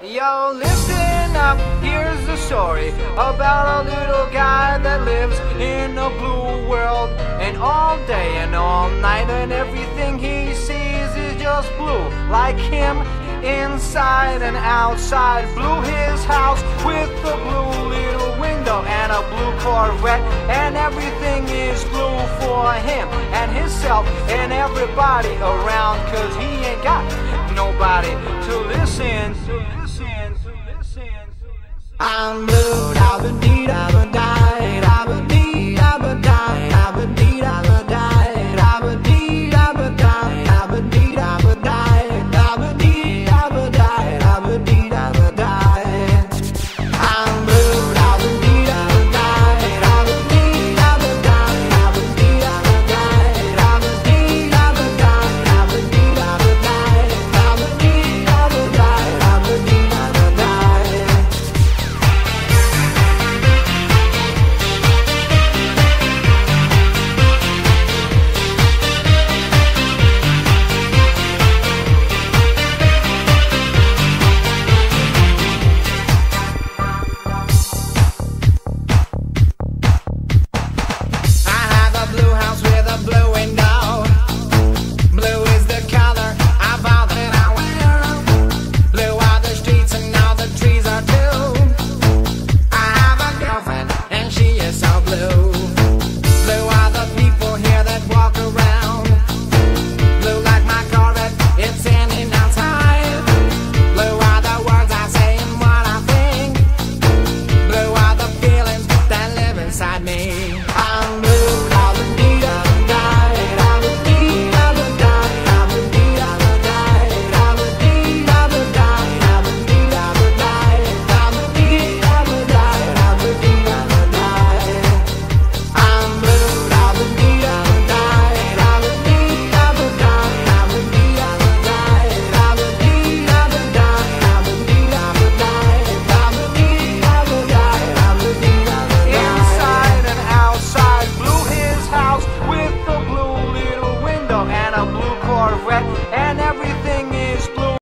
Yo, listen up, here's the story about a little guy that lives in a blue world. And all day and all night and everything he sees is just blue. Like him, inside and outside. Blue his house with a blue little window and a blue Corvette. And everything is blue for him and himself and everybody around. Cause he ain't got nobody to listen. I'm blue, I've been deed, I've been died.